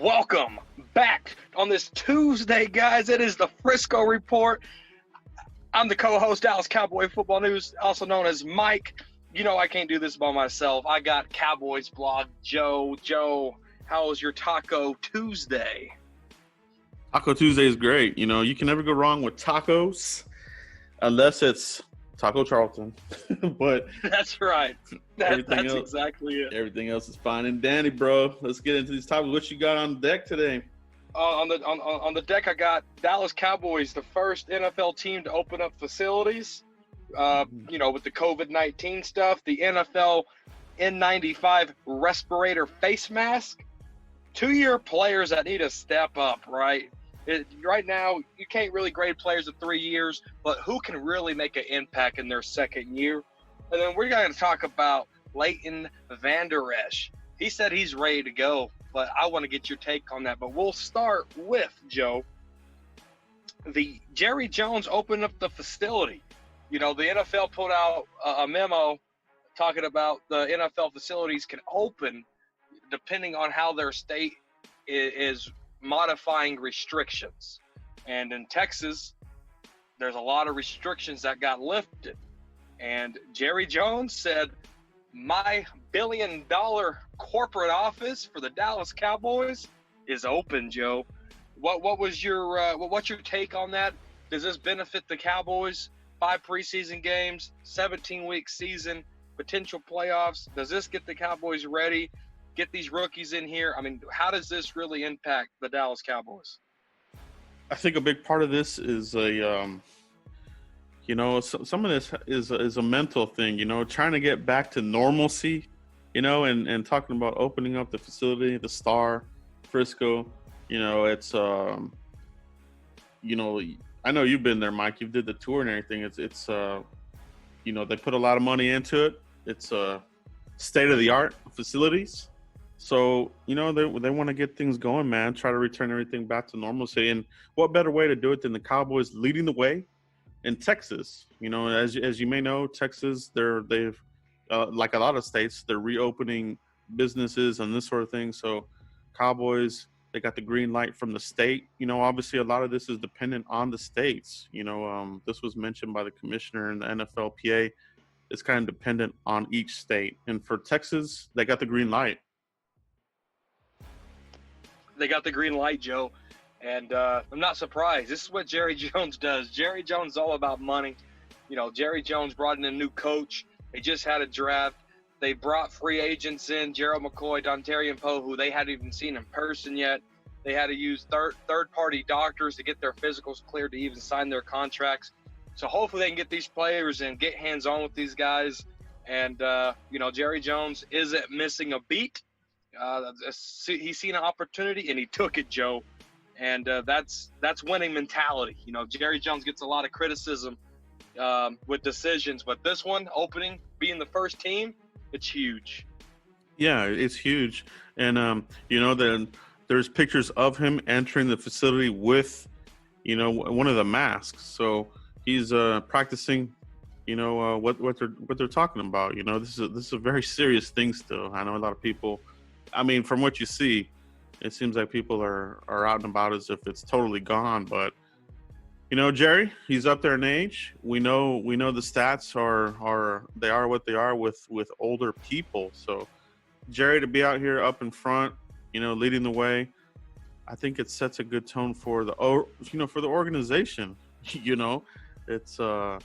Welcome back on this Tuesday, guys. It is the Frisco Report. I'm the co-host, Dallas Cowboy Football News, also known as Mike. You know I can't do this by myself. I got Cowboys blog Joe. Joe, how was your Taco Tuesday? Taco Tuesday is great. You know, you can never go wrong with tacos unless it's Taco Charlton. But that's right. That's else, exactly it. Everything else is fine and dandy, bro. Let's get into these topics. What you got on deck today? On the deck, I got Dallas Cowboys, the first NFL team to open up facilities. With the COVID-19 stuff, the NFL N-95 Respiratory face mask. 2-year players that need to step up, right? Right now, you can't really grade players at 3 years, but who can really make an impact in their second year? And then we're going to talk about Leighton Vander Esch. He said he's ready to go, but I want to get your take on that. But we'll start with, Joe, the Jerry Jones opened up the facility. You know, the NFL put out a memo talking about the NFL facilities can open depending on how their state is modifying restrictions. And in Texas, there's a lot of restrictions that got lifted. And Jerry Jones said, my billion-dollar corporate office for the Dallas Cowboys is open, Joe. What's your take on that? Does this benefit the Cowboys? 5 preseason games, 17-week season, potential playoffs. Does this get the Cowboys ready? Get these rookies in here? I mean, how does this really impact the Dallas Cowboys? I think a big part of this is some of this is a mental thing, trying to get back to normalcy, and talking about opening up the facility, the Star, Frisco, it's, I know you've been there, Mike, you did the tour and everything. It's they put a lot of money into it. It's state-of-the-art facilities. So, they want to get things going, man, try to return everything back to normalcy. And what better way to do it than the Cowboys leading the way in Texas? As you may know, Texas, they've like a lot of states, they're reopening businesses and this sort of thing. So Cowboys, they got the green light from the state. Obviously a lot of this is dependent on the states. This was mentioned by the commissioner in the NFLPA. It's kind of dependent on each state. And for Texas, they got the green light. They got the green light, Joe. And I'm not surprised. This is what Jerry Jones does. Jerry Jones is all about money. Jerry Jones brought in a new coach. They just had a draft. They brought free agents in, Gerald McCoy, Dontarian Poe, who they hadn't even seen in person yet. They had to use third-party doctors to get their physicals cleared to even sign their contracts. So hopefully they can get these players and get hands-on with these guys. And, Jerry Jones isn't missing a beat. He's seen an opportunity, and he took it, Joe. And that's winning mentality. Jerry Jones gets a lot of criticism with decisions, but this one, opening, being the first team, it's huge. Yeah, it's huge. And, then there's pictures of him entering the facility with, one of the masks. So he's practicing, what they're talking about. This is a very serious thing still. I know a lot of people, from what you see, it seems like people are out and about as if it's totally gone. But, Jerry, he's up there in age. We know the stats are what they are with older people. So Jerry to be out here up in front, leading the way, I think it sets a good tone for the organization. It's a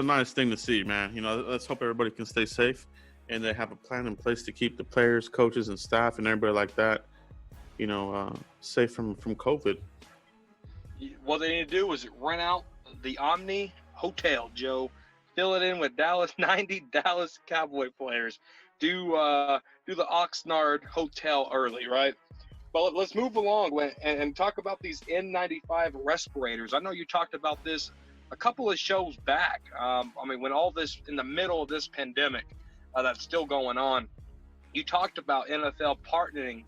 nice thing to see, man. Let's hope everybody can stay safe and they have a plan in place to keep the players, coaches, and staff and everybody like that, safe from COVID. What they need to do is rent out the Omni Hotel, Joe. Fill it in with 90 Dallas Cowboy players. Do the Oxnard Hotel early, right? But let's move along and talk about these N-95 respirators. I know you talked about this a couple of shows back. When all this, in the middle of this pandemic that's still going on, you talked about NFL partnering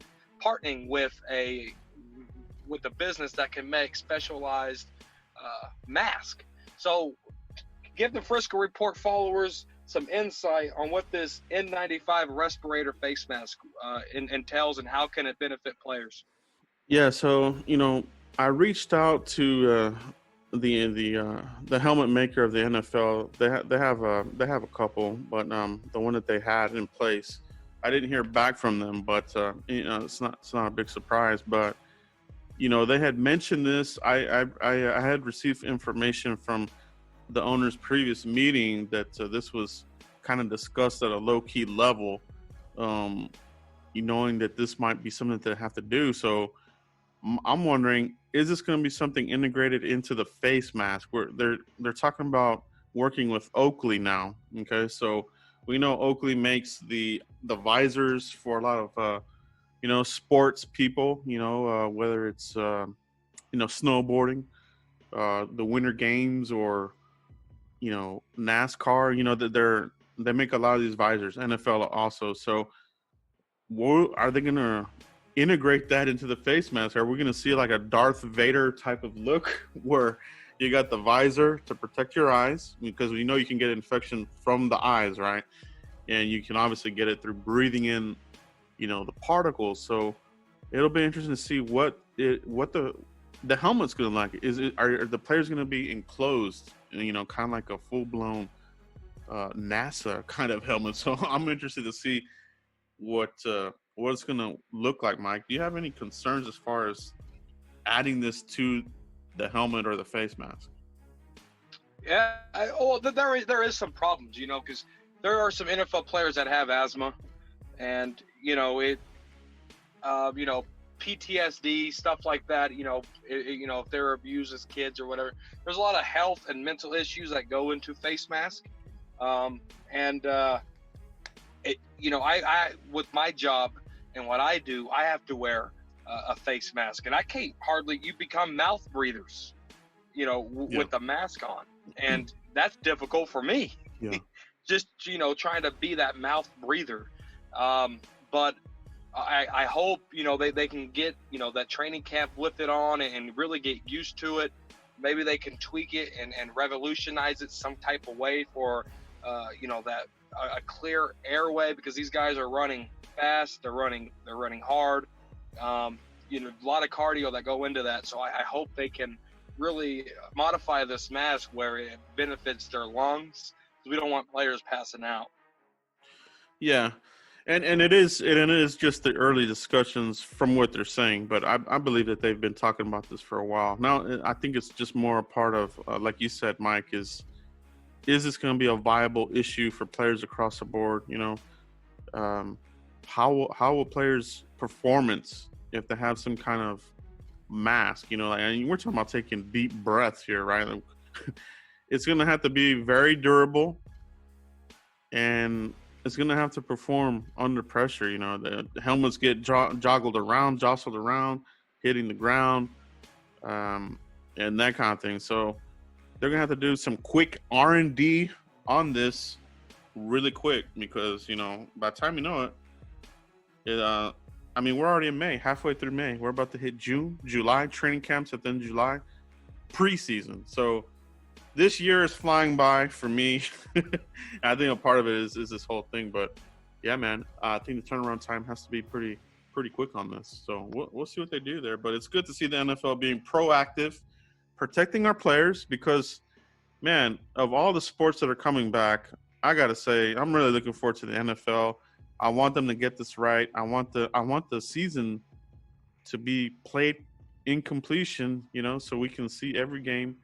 with a business that can make specialized mask. So give the Frisco Report followers some insight on what this N-95 respirator face mask entails and how can it benefit players? Yeah, so I reached out to the helmet maker of the NFL. They have a couple, but the one that they had in place, I didn't hear back from them. But it's not a big surprise. But they had mentioned this. I had received information from the owner's previous meeting that this was kind of discussed at a low key level, knowing that this might be something that they have to do. So I'm wondering, is this going to be something integrated into the face mask? Where they're talking about working with Oakley now. Okay, so we know Oakley makes the visors for a lot of sports people. Whether it's snowboarding, the Winter Games, or NASCAR. That they make a lot of these visors. NFL also. So are they going to integrate that into the face mask? Are we going to see like a Darth Vader type of look where you got the visor to protect your eyes, because we know you can get infection from the eyes, right? And you can obviously get it through breathing in, the particles. So it'll be interesting to see what the helmet's going to like. Are the players going to be enclosed, kind of like a full blown NASA kind of helmet? So I'm interested to see what it's going to look like. Mike, do you have any concerns as far as adding this to the helmet or the face mask? Yeah, there is some problems, because there are some NFL players that have asthma, and PTSD, stuff like that. If they're abused as kids or whatever, there's a lot of health and mental issues that go into face mask, I with my job and what I do, I have to wear a face mask, and I can't you become mouth breathers, with the mask on, and that's difficult for me. Yeah. Just, trying to be that mouth breather. But I hope, they can get, that training camp with it on and really get used to it. Maybe they can tweak it and revolutionize it some type of way for, that a clear airway, because these guys are running fast, they're running hard, a lot of cardio that go into that. So I hope they can really modify this mask where it benefits their lungs, because we don't want players passing out. Yeah, and it is just the early discussions from what they're saying, but I believe that they've been talking about this for a while now. I think it's just more a part of, like you said, Mike, is this going to be a viable issue for players across the board? How will players' performance if they have some kind of mask? We're talking about taking deep breaths here, right? It's going to have to be very durable, and it's going to have to perform under pressure. The helmets get jostled around, hitting the ground, and that kind of thing. So they're going to have to do some quick R&D on this really quick, because, by the time we're already in May, halfway through May. We're about to hit June, July, training camps at the end of July, preseason. So this year is flying by for me. I think a part of it is this whole thing. But yeah, man, I think the turnaround time has to be pretty quick on this. So we'll see what they do there. But it's good to see the NFL being proactive, protecting our players, because, man, of all the sports that are coming back, I got to say, I'm really looking forward to the NFL. I want them to get this right. I want the season to be played in completion, so we can see every game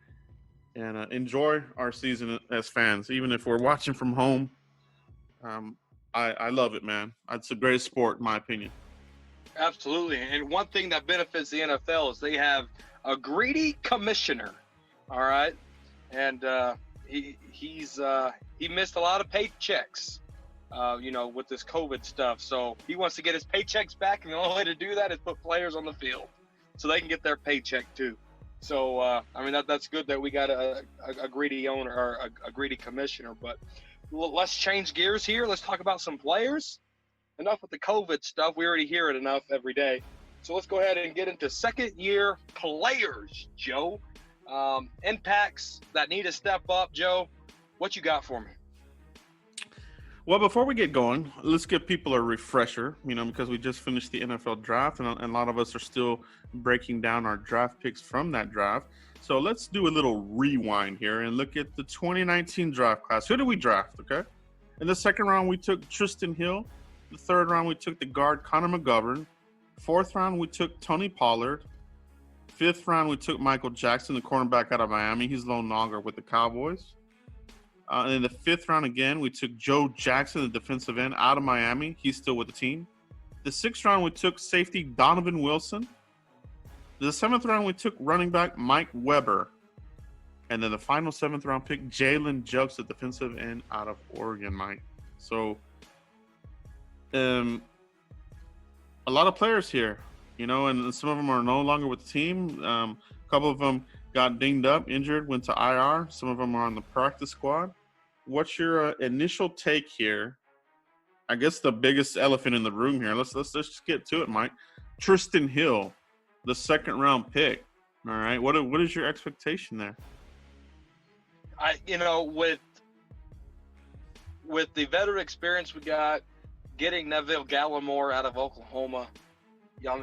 and enjoy our season as fans, even if we're watching from home. I love it, man. It's a great sport, in my opinion. Absolutely. And one thing that benefits the NFL is they have a greedy commissioner. All right. And he missed a lot of paychecks, with this COVID stuff. So he wants to get his paychecks back, and the only way to do that is put players on the field so they can get their paycheck too. So, that's good that we got a greedy owner, or a greedy commissioner. But let's change gears here. Let's talk about some players. Enough with the COVID stuff. We already hear it enough every day. So let's go ahead and get into second-year players, Joe. Impacts that need to step up, Joe. What you got for me? Well, before we get going, let's give people a refresher, because we just finished the NFL draft and a lot of us are still breaking down our draft picks from that draft. So let's do a little rewind here and look at the 2019 draft class. Who did we draft, okay? In the second round, we took Tristan Hill. The third round, we took the guard Connor McGovern. Fourth round, we took Tony Pollard. Fifth round, we took Michael Jackson, the cornerback out of Miami. He's no longer with the Cowboys. And in the fifth round again, we took Joe Jackson, the defensive end, out of Miami. He's still with the team. The sixth round, we took safety Donovan Wilson. The seventh round, we took running back Mike Weber. And then the final seventh round pick, Jalen Jukes, the defensive end out of Oregon, Mike. So, a lot of players here, and some of them are no longer with the team. A couple of them got dinged up, injured, went to IR. Some of them are on the practice squad. What's your initial take here? I guess the biggest elephant in the room here. Let's just get to it, Mike. Tristan Hill, the second round pick. All right, what is your expectation there? With the veteran experience we got, getting Neville Gallimore out of Oklahoma.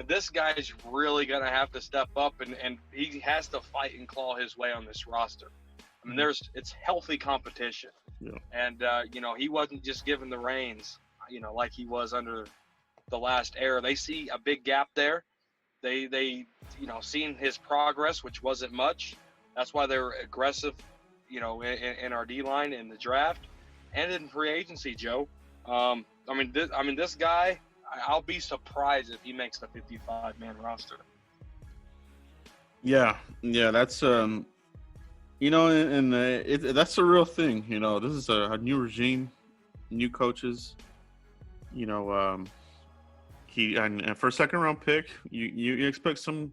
This guy's really going to have to step up, and he has to fight and claw his way on this roster. It's healthy competition. Yeah. And, he wasn't just given the reins, like he was under the last era. They see a big gap there. They seen his progress, which wasn't much. That's why they were aggressive, in our D-line in the draft and in free agency, Joe. This guy, I'll be surprised if he makes the 55-man roster. Yeah, that's that's a real thing. This is a new regime, new coaches. And for a second round pick, you expect some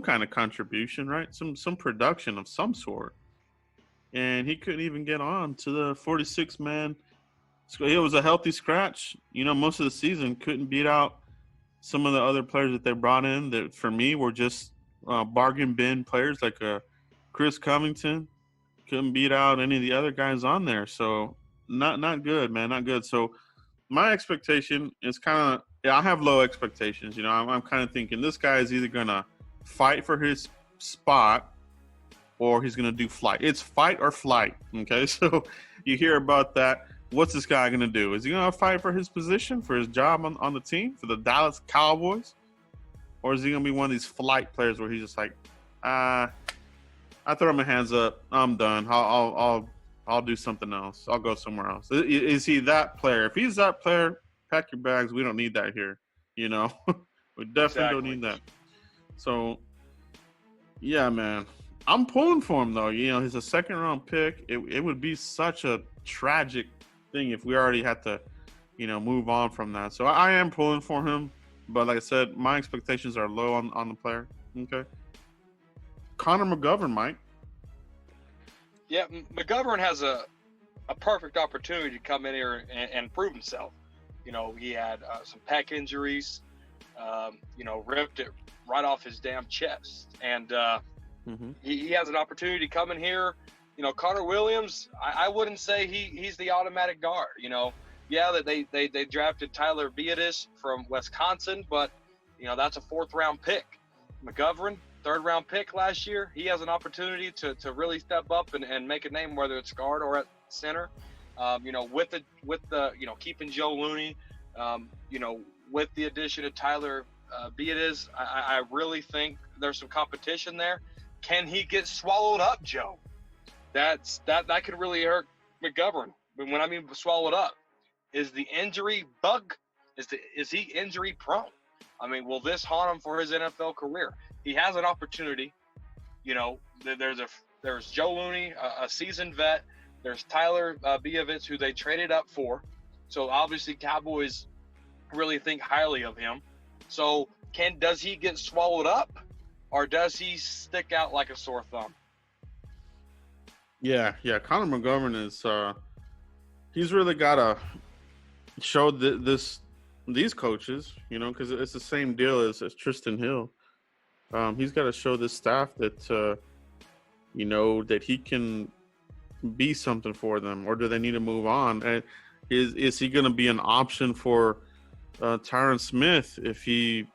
kind of contribution, right? Some production of some sort. And he couldn't even get on to the 46-man. It was a healthy scratch. Most of the season couldn't beat out some of the other players that they brought in that, for me, were just bargain bin players like Chris Covington. Couldn't beat out any of the other guys on there. So not good, man, not good. So my expectation is kind of I have low expectations. I'm kind of thinking this guy is either going to fight for his spot or he's going to do flight. It's fight or flight, okay? So you hear about that. What's this guy going to do? Is he going to fight for his position, for his job on the team, for the Dallas Cowboys? Or is he going to be one of these flight players where he's just like, I throw my hands up. I'm done. I'll do something else. I'll go somewhere else. Is he that player? If he's that player, pack your bags. We don't need that here. We definitely don't need that. So, yeah, man. I'm pulling for him, though. He's a second-round pick. It would be such a tragic thing if we already had to, move on from that. So I am pulling for him. But like I said, my expectations are low on the player. Okay. Connor McGovern, Mike. Yeah, McGovern has a perfect opportunity to come in here and prove himself. He had some pec injuries, ripped it right off his damn chest. And he has an opportunity to come in here. Connor Williams, I wouldn't say he's the automatic guard. That they drafted Tyler Beatis from Wisconsin, but that's a fourth-round pick. McGovern, third-round pick last year. He has an opportunity to really step up and make a name, whether it's guard or at center. With the keeping Joe Looney, with the addition of Tyler Beatis, I really think there's some competition there. Can he get swallowed up, Joe? That could really hurt McGovern. But when I mean swallowed up, is the injury bug? Is he injury prone? Will this haunt him for his NFL career? He has an opportunity. There's Joe Looney, a seasoned vet. There's Tyler Beavis, who they traded up for. So obviously Cowboys really think highly of him. So does he get swallowed up, or does he stick out like a sore thumb? Yeah. Connor McGovern is he's really got to show these coaches, because it's the same deal as Tristan Hill. He's got to show this staff that that he can be something for them, or do they need to move on? And Is he going to be an option for Tyron Smith if he,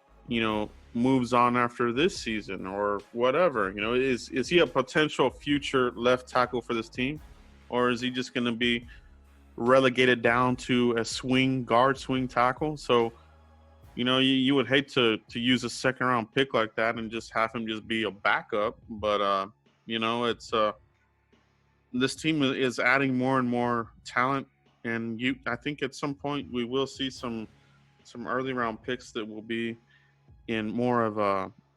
moves on after this season or whatever? Is he a potential future left tackle for this team, or is he just going to be relegated down to a swing tackle? So, you would hate to use a second round pick like that and just have him just be a backup. But, it's this team is adding more and more talent. And I think at some point we will see some early round picks that will be in more of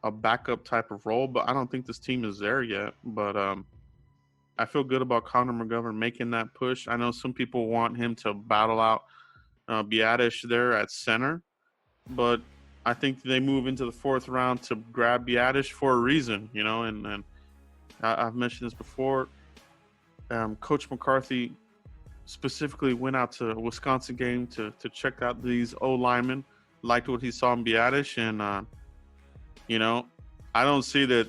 a backup type of role. But I don't think this team is there yet. But I feel good about Connor McGovern making that push. I know some people want him to battle out Biadasz there at center, but I think they move into the fourth round to grab Biadasz for a reason, and I've mentioned this before. Coach McCarthy specifically went out to a Wisconsin game to check out these O-linemen, liked what he saw in Biadasz, and, I don't see that,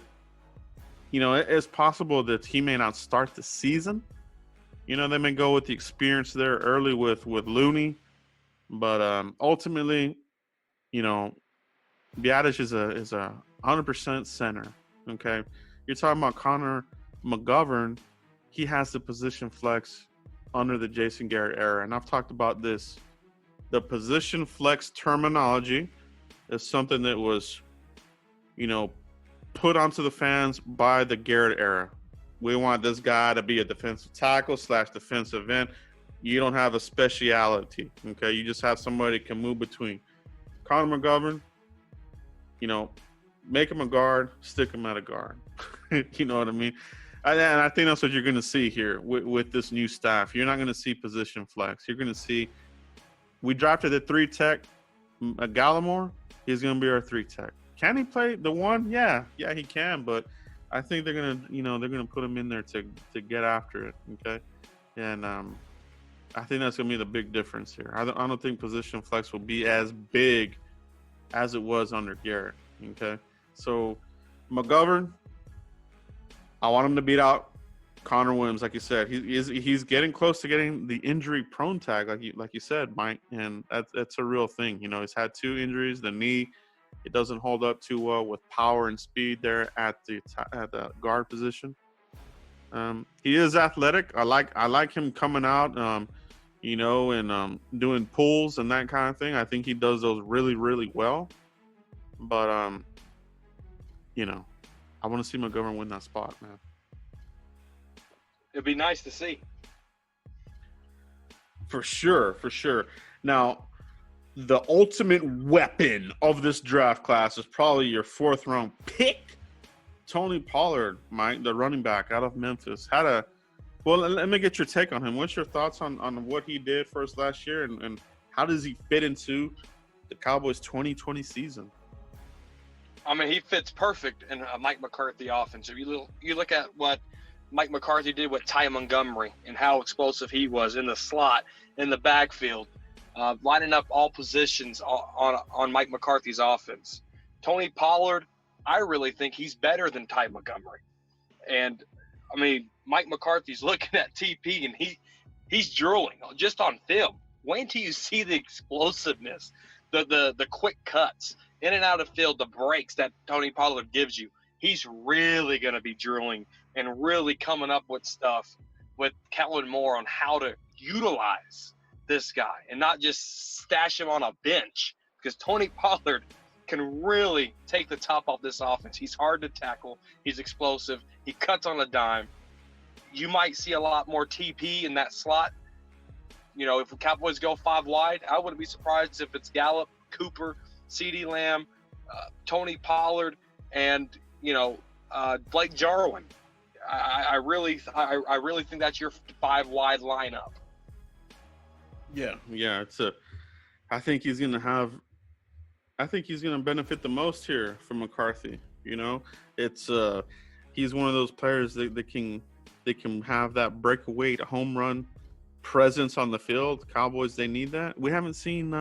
it's possible that he may not start the season. They may go with the experience there early with Looney, but ultimately, Biadasz is a 100% center. Okay, you're talking about Connor McGovern. He has the position flex under the Jason Garrett era, and I've talked about this. The position flex terminology is something that was, put onto the fans by the Garrett era. We want this guy to be a defensive tackle / defensive end. You don't have a speciality, okay? You just have somebody that can move between. Connor McGovern, make him a guard, stick him at a guard. You know what I mean? And I think that's what you're going to see here with this new staff. You're not going to see position flex. You're going to see – we drafted a 3 tech, Gallimore. He's going to be our 3 tech. Can he play the 1? Yeah, he can. But I think they're going to put him in there to get after it. Okay, and I think that's going to be the big difference here. I don't think position flex will be as big as it was under Garrett. Okay, so McGovern, I want him to beat out Connor Williams, like you said. He's getting close to getting the injury prone tag, like you said, Mike, and that's a real thing. He's had 2 injuries. The knee, it doesn't hold up too well with power and speed there at the guard position. He is athletic. I like him coming out, and doing pulls and that kind of thing. I think he does those really, really well. But I want to see McGovern win that spot, man. It'd be nice to see. For sure. Now, the ultimate weapon of this draft class is probably your 4th round pick, Tony Pollard, Mike, the running back out of Memphis. Well, let me get your take on him. What's your thoughts on what he did for us last year, and how does he fit into the Cowboys 2020 season? I mean, he fits perfect in a Mike McCarthy offense. If you look at what Mike McCarthy did with Ty Montgomery and how explosive he was in the slot, in the backfield, lining up all positions on Mike McCarthy's offense. Tony Pollard, I really think he's better than Ty Montgomery. And, I mean, Mike McCarthy's looking at TP and he's drooling just on film. Wait till you see the explosiveness, the quick cuts, in and out of field, the breaks that Tony Pollard gives you. He's really going to be drooling and really coming up with stuff with Kellen Moore on how to utilize this guy and not just stash him on a bench, because Tony Pollard can really take the top off this offense. He's hard to tackle. He's explosive. He cuts on a dime. You might see a lot more TP in that slot. If the Cowboys go 5 wide, I wouldn't be surprised if it's Gallup, Cooper, CeeDee Lamb, Tony Pollard, and Blake Jarwin. I really think that's your 5 wide lineup. Yeah. I think he's gonna benefit the most here from McCarthy. It's he's one of those players that can have that breakaway home run presence on the field. Cowboys, they need that. We haven't seen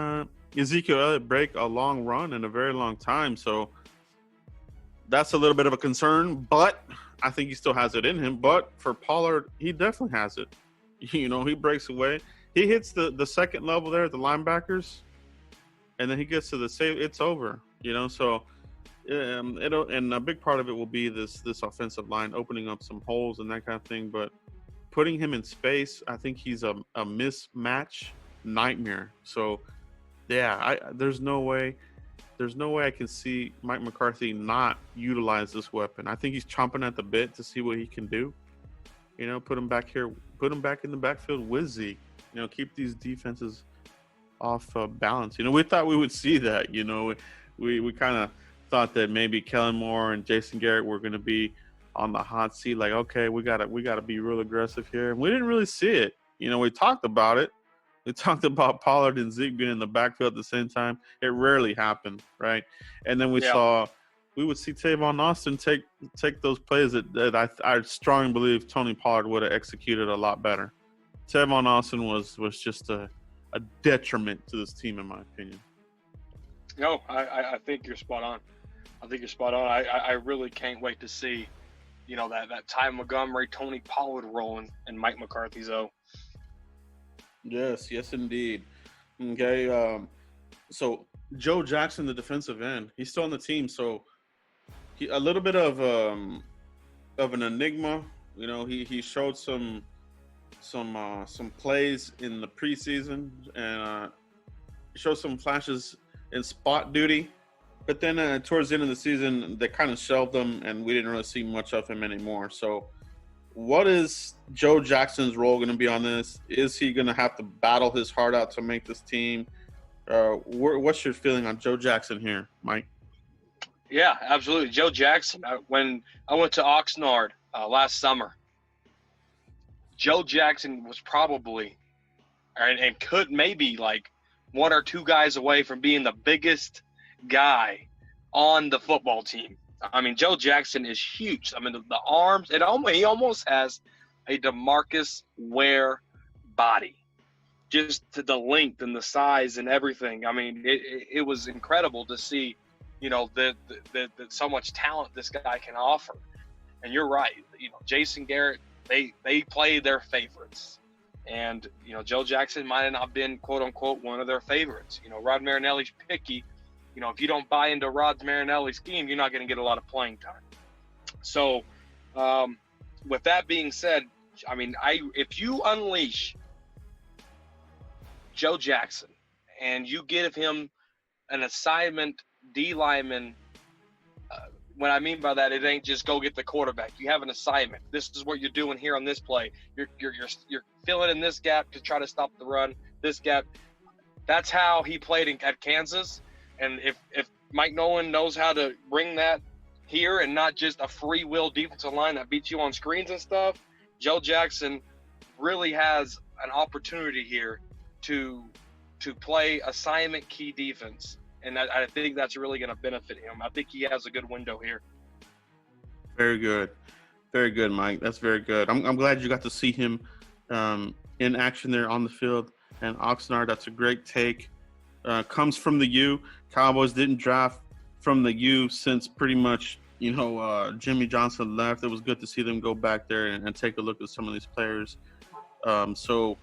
Ezekiel Elliott break a long run in a very long time, so that's a little bit of a concern, but I think he still has it in him. But for Pollard, he definitely has it. He breaks away. he hits the second level there at the linebackers, and then he gets to the save, it's over. So it'll, and a big part of it will be this offensive line opening up some holes and that kind of thing. But putting him in space, I think he's a mismatch nightmare. So yeah, there's no way I can see Mike McCarthy not utilize this weapon. I think he's chomping at the bit to see what he can do. Put him back here, put him back in the backfield with Zeke. Keep these defenses off balance. We thought we would see that. We kind of thought that maybe Kellen Moore and Jason Garrett were going to be on the hot seat. Like, okay, we gotta be real aggressive here. And we didn't really see it. We talked about it. We talked about Pollard and Zeke being in the backfield at the same time. It rarely happened, right? And then we would see Tavon Austin take those plays that I strongly believe Tony Pollard would have executed a lot better. Tavon Austin was just a detriment to this team, in my opinion. No, I think you're spot on. I really can't wait to see, that Ty Montgomery, Tony Pollard rolling and Mike McCarthy's O. Yes, indeed. Okay, so Joe Jackson, the defensive end, he's still on the team. So a little bit of an enigma. He showed some plays in the preseason and showed some flashes in spot duty, but then towards the end of the season, they kind of shelved him, and we didn't really see much of him anymore. So what is Joe Jackson's role going to be on this? Is he going to have to battle his heart out to make this team? What's your feeling on Joe Jackson here, Mike? Yeah, absolutely. Joe Jackson, when I went to Oxnard last summer, Joe Jackson was probably and could maybe like one or two guys away from being the biggest guy on the football team. I mean, Joe Jackson is huge. I mean, the arms, he almost has a DeMarcus Ware body, just to the length and the size and everything. I mean, it was incredible to see, the so much talent this guy can offer. And you're right. Jason Garrett, they play their favorites. And, Joe Jackson might have not been, quote unquote, one of their favorites. Rod Marinelli's picky. If you don't buy into Rod Marinelli's scheme, you're not going to get a lot of playing time. So, with that being said, I mean, if you unleash Joe Jackson and you give him an assignment D lineman, what I mean by that, it ain't just go get the quarterback. You have an assignment. This is what you're doing here on this play. You're filling in this gap to try to stop the run. This gap. That's how he played at Kansas. And if Mike Nolan knows how to bring that here and not just a free will defensive line that beats you on screens and stuff, Joe Jackson really has an opportunity here to play assignment key defense. And I think that's really going to benefit him. I think he has a good window here. Very good. Very good, Mike. That's very good. I'm glad you got to see him in action there on the field. And Oxnard, that's a great take. Comes from the U. Cowboys didn't draft from the U since pretty much, Jimmy Johnson left. It was good to see them go back there and take a look at some of these players. So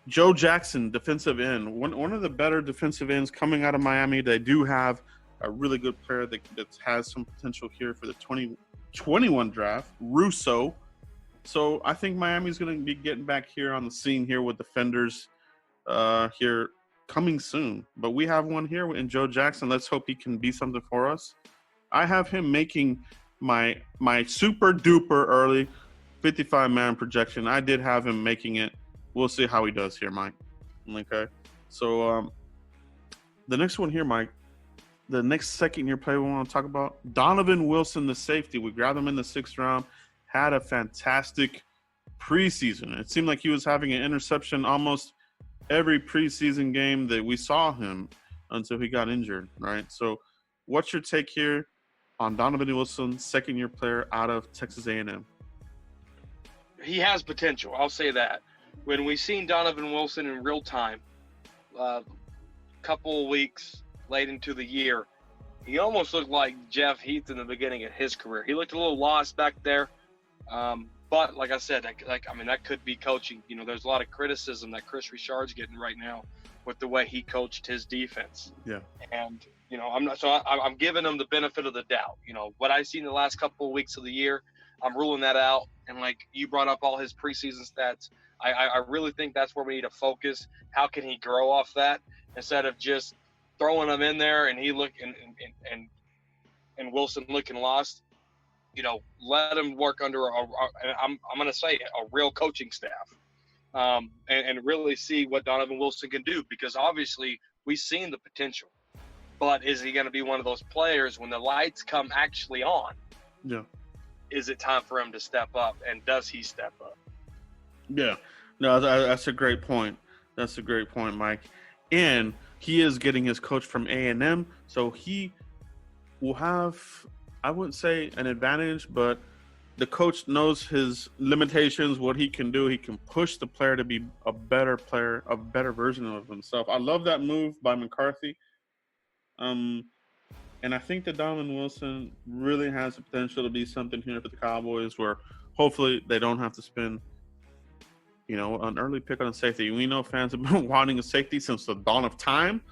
Joe Jackson, defensive end, one of the better defensive ends coming out of Miami. They do have a really good player that has some potential here for the 2021 draft, Russo. So I think Miami's going to be getting back here on the scene here with defenders here coming soon. But we have one here in Joe Jackson. Let's hope he can be something for us. I have him making my super duper early 55-man projection. I did have him making it. We'll see how he does here, Mike. Okay. So the next one here, Mike, the next second-year player we want to talk about, Donovan Wilson, the safety. We grabbed him in the 6th round, had a fantastic preseason. It seemed like he was having an interception almost every preseason game that we saw him until he got injured, right? So what's your take here on Donovan Wilson, second-year player out of Texas A&M? He has potential. I'll say that. When we seen Donovan Wilson in real time, couple of weeks late into the year, he almost looked like Jeff Heath in the beginning of his career. He looked a little lost back there. But like I said, that could be coaching. There's a lot of criticism that Chris Richard's getting right now with the way he coached his defense. Yeah. And I'm giving him the benefit of the doubt. What I've seen the last couple of weeks of the year, I'm ruling that out. And like you brought up all his preseason stats, I really think that's where we need to focus. How can he grow off that instead of just throwing him in there and he look and Wilson looking lost? Let him work under I'm going to say a real coaching staff, and really see what Donovan Wilson can do, because obviously we've seen the potential, but is he going to be one of those players when the lights come actually on? Yeah. Is it time for him to step up, and does he step up? Yeah. No, that's a great point. That's a great point, Mike. And he is getting his coach from A&M, so he will have, I wouldn't say an advantage, but the coach knows his limitations, what he can do. He can push the player to be a better player, a better version of himself. I love that move by McCarthy. And I think that Donovan Wilson really has the potential to be something here for the Cowboys, where hopefully they don't have to spend, an early pick on a safety. We know fans have been wanting a safety since the dawn of time,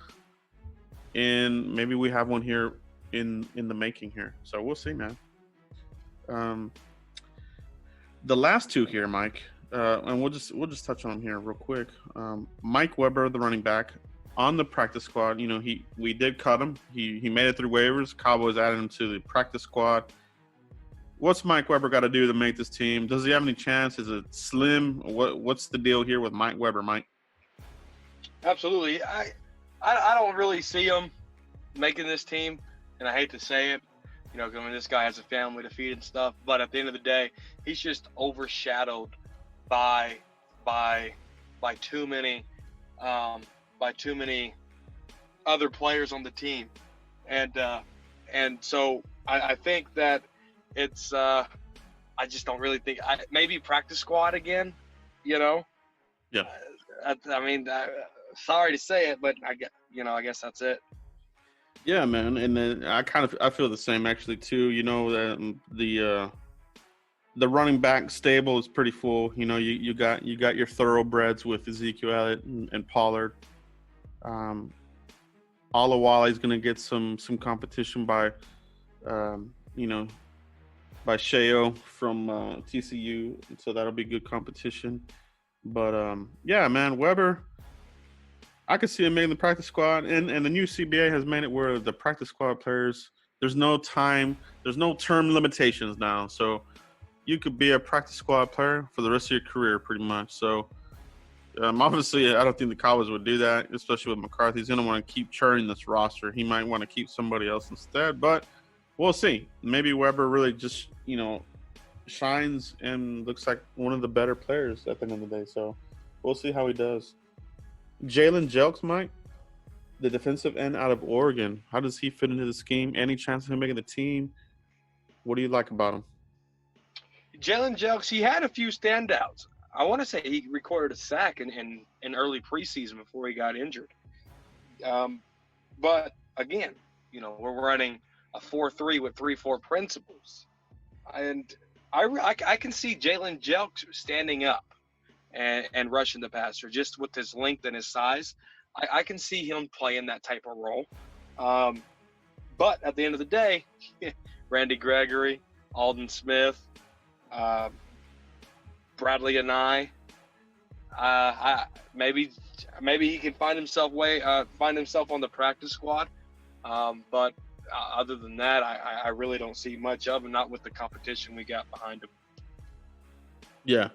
and maybe we have one here in the making here. So we'll see, man. The last two here, Mike, and we'll just touch on them here real quick. Mike Weber, the running back, on the practice squad. We did cut him. He made it through waivers. Cowboys added him to the practice squad. What's Mike Weber got to do to make this team? Does he have any chance? Is it slim? What's the deal here with Mike Weber, Mike? Absolutely. I don't really see him making this team, and I hate to say it, this guy has a family to feed and stuff. But at the end of the day, he's just overshadowed by too many other players on the team, and so I think that it's I just don't really think maybe practice squad again, Yeah. Sorry to say it, but I guess that's it. Yeah, man, and then I feel the same actually too. The running back stable is pretty full. You got your thoroughbreds with Ezekiel Elliott and Pollard. Alawale's going to get some competition by Sheo from TCU, so that'll be good competition. But yeah, man, Weber, I could see him making the practice squad, and the new CBA has made it where the practice squad players, there's no term limitations now. So you could be a practice squad player for the rest of your career, pretty much. So obviously, I don't think the Cowboys would do that, especially with McCarthy. He's going to want to keep churning this roster. He might want to keep somebody else instead, but we'll see. Maybe Weber really just, shines and looks like one of the better players at the end of the day. So we'll see how he does. Jalen Jelks, Mike, the defensive end out of Oregon. How does he fit into the scheme? Any chance of him making the team? What do you like about him? Jalen Jelks, he had a few standouts. I want to say he recorded a sack in early preseason before he got injured. But again, we're running a 4-3 with 3-4 principles, and I can see Jalen Jelks standing up and rushing the passer just with his length and his size. I can see him playing that type of role. But at the end of the day, Randy Gregory, Alden Smith, Bradley and I maybe he can find himself on the practice squad. But other than that, I really don't see much of him, not with the competition we got behind him. Yeah,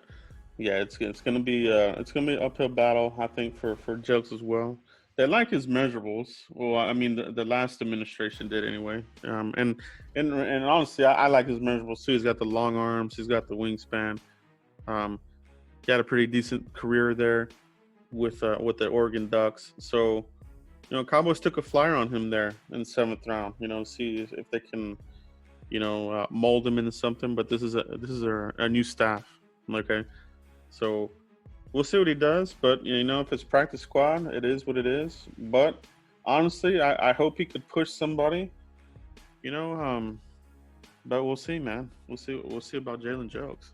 it's gonna be an uphill battle, I think, for Jelks as well. They like his measurables. Well, I mean, the last administration did anyway. And honestly, I like his measurables too. He's got the long arms. He's got the wingspan. He had a pretty decent career there with the Oregon Ducks. So, Cowboys took a flyer on him there in the 7th round. See if they can, mold him into something. But this is a new staff. Okay, so we'll see what he does. But if it's practice squad, it is what it is. But honestly, I hope he could push somebody. But we'll see, man. We'll see about Jalen Jelks.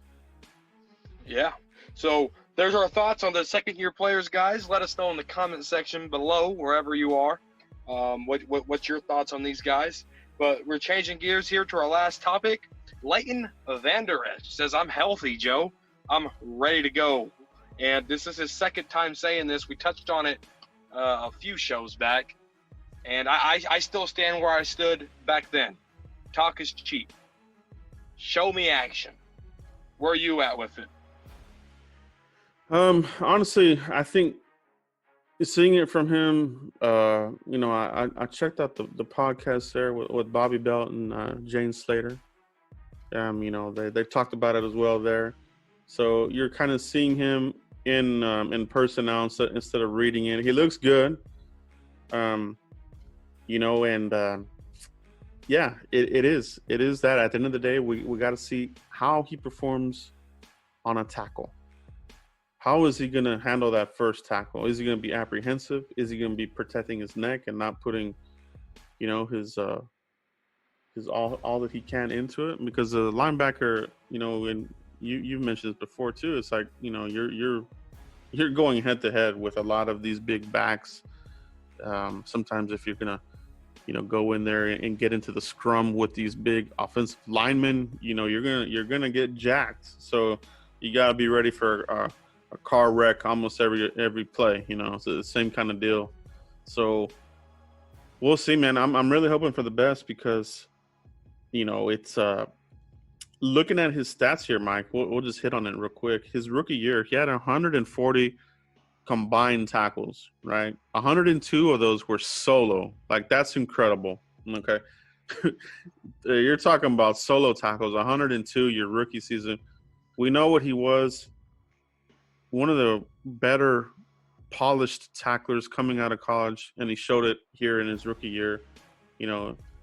Yeah. So there's our thoughts on the second-year players, guys. Let us know in the comment section below, wherever you are. What's your thoughts on these guys? But we're changing gears here to our last topic. Leighton Vander Esch says, "I'm healthy, Joe. I'm ready to go." And this is his second time saying this. We touched on it a few shows back. And I still stand where I stood back then. Talk is cheap. Show me action. Where are you at with it? Honestly, I think seeing it from him, I checked out the podcast there with Bobby Belt and Jane Slater. They talked about it as well there. So you're kind of seeing him in person now instead of reading it. He looks good. Yeah, it is that at the end of the day, we got to see how he performs on a tackle. How is he going to handle that first tackle? Is he going to be apprehensive? Is he going to be protecting his neck and not putting, his all that he can into it? Because the linebacker, and you've mentioned this before too. It's like you're going head to head with a lot of these big backs. Sometimes if you're gonna go in there and get into the scrum with these big offensive linemen, you're gonna get jacked. So you gotta be ready for a car wreck almost every play. It's the same kind of deal. So we'll see, man. I'm really hoping for the best because it's looking at his stats here, Mike. We'll just hit on it real quick. His rookie year, he had 140 combined tackles, right? 102 of those were solo. Like, that's incredible. Okay. You're talking about solo tackles, 102 your rookie season. We know what he was. One of the better polished tacklers coming out of college, and he showed it here in his rookie year.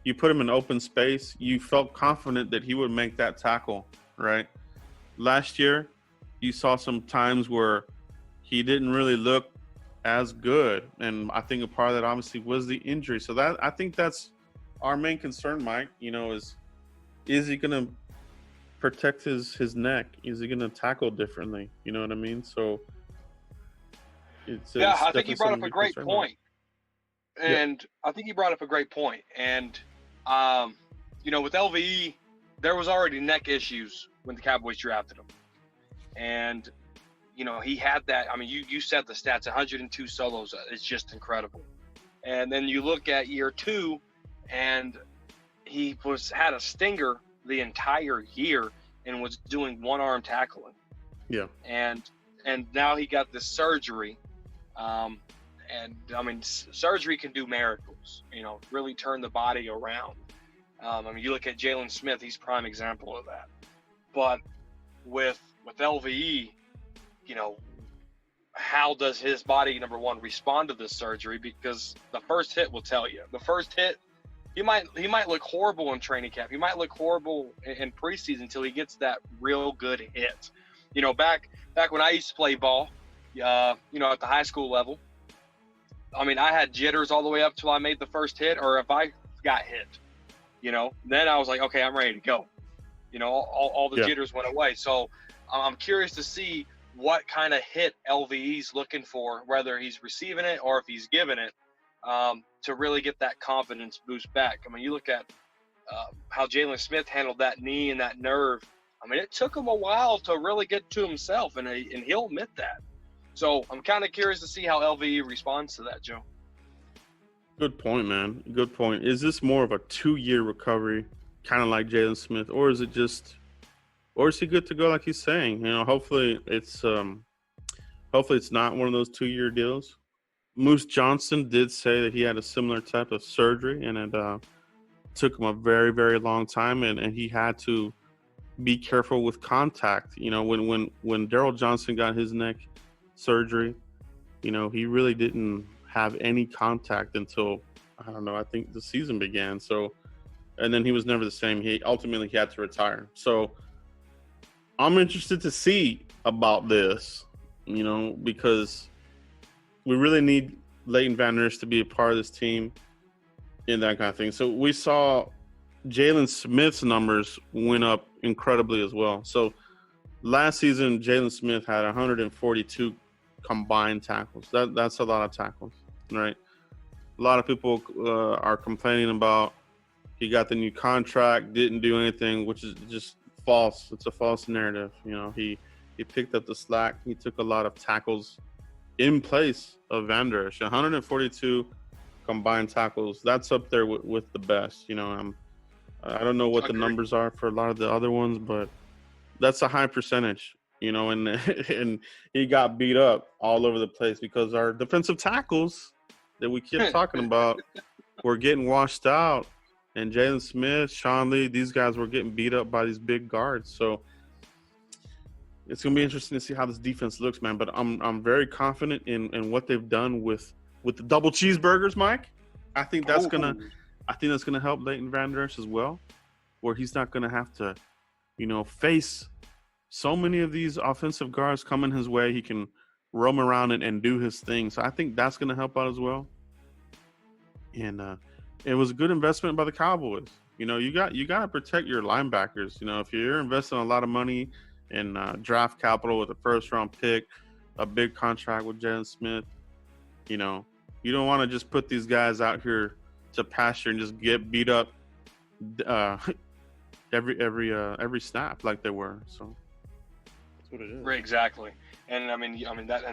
You put him in open space, you felt confident that he would make that tackle, right? Last year, you saw some times where he didn't really look as good, and I think a part of that obviously was the injury. So I think that's our main concern, Mike. Is he going to protect his neck? Is he going to tackle differently? You know what I mean? So I think you brought up a great point. And I think you brought up a great point. And with LVE, there was already neck issues when the Cowboys drafted him. And he had that. I mean, you said the stats, 102 solos. It's just incredible. And then you look at year 2, and he had a stinger the entire year and was doing one-arm tackling. Yeah. And now he got this surgery. And I mean, surgery can do miracles, really turn the body around. You look at Jalen Smith, he's prime example of that. But with LVE, how does his body, number one, respond to this surgery? Because the first hit will tell you. The first hit, he might look horrible in training camp. He might look horrible in preseason until he gets that real good hit. Back when I used to play ball, at the high school level, I mean, I had jitters all the way up till I made the first hit, or if I got hit, then I was like, okay, I'm ready to go. All the jitters went away. So I'm curious to see what kind of hit LVE's looking for, whether he's receiving it or if he's giving it, to really get that confidence boost back. I mean, you look at how Jalen Smith handled that knee and that nerve. I mean, it took him a while to really get to himself, and he'll admit that. So I'm kind of curious to see how LVE responds to that, Joe. Good point, man. Good point. Is this more of a 2-year recovery, kind of like Jalen Smith, or is he good to go like he's saying? Hopefully it's not one of those 2-year deals. Moose Johnson did say that he had a similar type of surgery, and it took him a very, very long time, and he had to be careful with contact. When Daryl Johnson got his neck surgery, he really didn't have any contact until, I think the season began. So, and then he was never the same. He ultimately had to retire. So I'm interested to see about this, because we really need Leighton Vander Esch to be a part of this team and that kind of thing. So we saw Jalen Smith's numbers went up incredibly as well. So last season, Jalen Smith had 142 combined tackles. That's a lot of tackles, right? A lot of people are complaining about he got the new contract, didn't do anything, which is just false. It's a false narrative. You know, he picked up the slack. He took a lot of tackles in place of Vander Esch. 142 combined tackles. That's up there with the best. You know, I don't know what the numbers are for a lot of the other ones, but that's a high percentage. You know, and and he got beat up all over the place because our defensive tackles that we keep talking about were getting washed out. And Jalen Smith, Sean Lee, these guys were getting beat up by these big guards. So it's going to be interesting to see how this defense looks, man. But I'm very confident in what they've done with the double cheeseburgers, Mike. I think that's gonna help Leighton Vander Esch as well, where he's not going to have to, you know, face so many of these offensive guards coming his way. He can roam around and do his thing. So I think that's going to help out as well. And it was a good investment by the Cowboys. You know, you got to protect your linebackers. You know, if you're investing a lot of money in draft capital with a first-round pick, a big contract with Jalen Smith, you know, you don't want to just put these guys out here to pasture and just get beat up every snap like they were. So that's what it is. Right, exactly. And I mean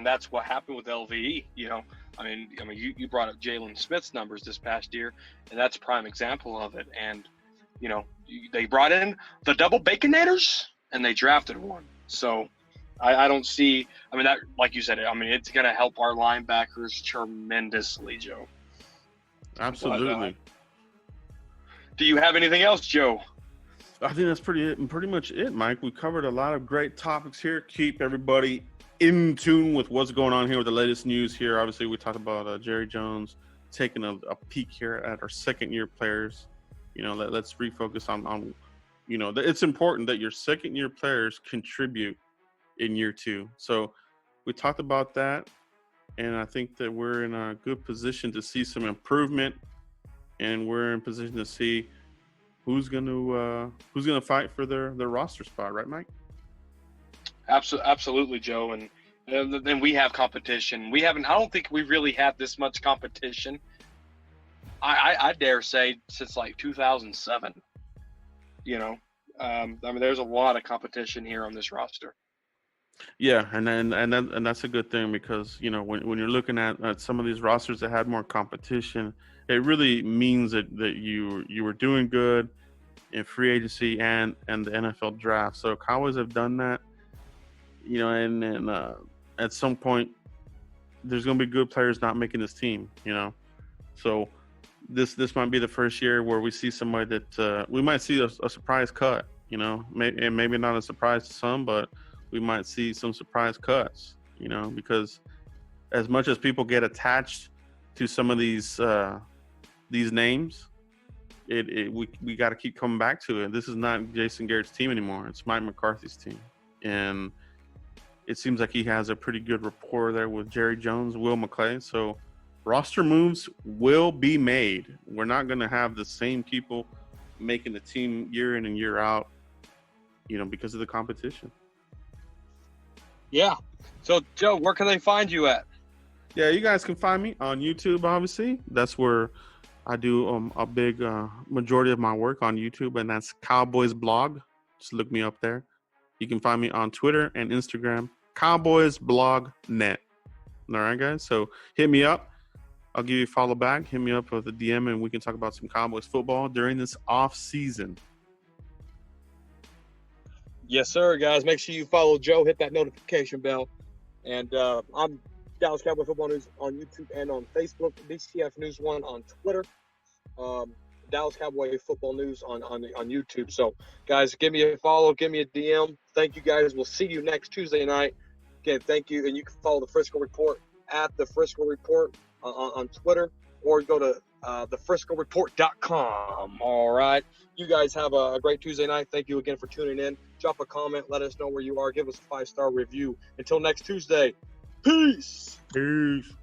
that's what happened with LVE. You know, I mean you brought up Jalen Smith's numbers this past year, and that's a prime example of it. And you know, they brought in the double baconators, and they drafted one. So I don't see. I mean, that, like you said, I mean, it's going to help our linebackers tremendously, Joe. Absolutely. But, do you have anything else, Joe? I think that's pretty much it, Mike. We covered a lot of great topics here. Keep everybody in tune with what's going on here with the latest news here. Obviously, we talked about Jerry Jones taking a peek here at our second-year players. You know, let's refocus on you know, it's important that your second-year players contribute in year two. So we talked about that, and I think that we're in a good position to see some improvement, and we're in position to see who's going to fight for their roster spot, right, Mike? Absolutely, Joe. And then we have competition. I don't think we really had this much competition. I dare say since like 2007. You know, I mean, there's a lot of competition here on this roster. Yeah, and that's a good thing, because you know when you're looking at some of these rosters that had more competition, it really means that you were doing good in free agency and the NFL draft. So Cowboys have done that, you know, and at some point there's going to be good players not making this team, you know. So this might be the first year where we see somebody that we might see a surprise cut, you know, and maybe not a surprise to some, but we might see some surprise cuts, you know, because as much as people get attached to some of these names, we got to keep coming back to it. This is not Jason Garrett's team anymore. It's Mike McCarthy's team. And it seems like he has a pretty good rapport there with Jerry Jones, Will McClay. So roster moves will be made. We're not going to have the same people making the team year in and year out, you know, because of the competition. Yeah. So, Joe, where can they find you at? Yeah, you guys can find me on YouTube, obviously. That's where I do a big majority of my work on YouTube, and that's Cowboys Blog. Just look me up there. You can find me on Twitter and Instagram, Cowboys Blog Net. All right, guys? So hit me up. I'll give you a follow back. Hit me up with a DM, and we can talk about some Cowboys football during this off season. Yes, sir, guys. Make sure you follow Joe. Hit that notification bell. And I'm Dallas Cowboy Football News on YouTube and on Facebook. DCF News 1 on Twitter. Dallas Cowboy Football News on YouTube. So, guys, give me a follow. Give me a DM. Thank you, guys. We'll see you next Tuesday night. Again, thank you. And you can follow the Frisco Report at the Frisco Report on Twitter, or go to thefriscoreport.com. All right. You guys have a great Tuesday night. Thank you again for tuning in. Drop a comment. Let us know where you are. Give us a 5-star review. Until next Tuesday. Peace. Peace.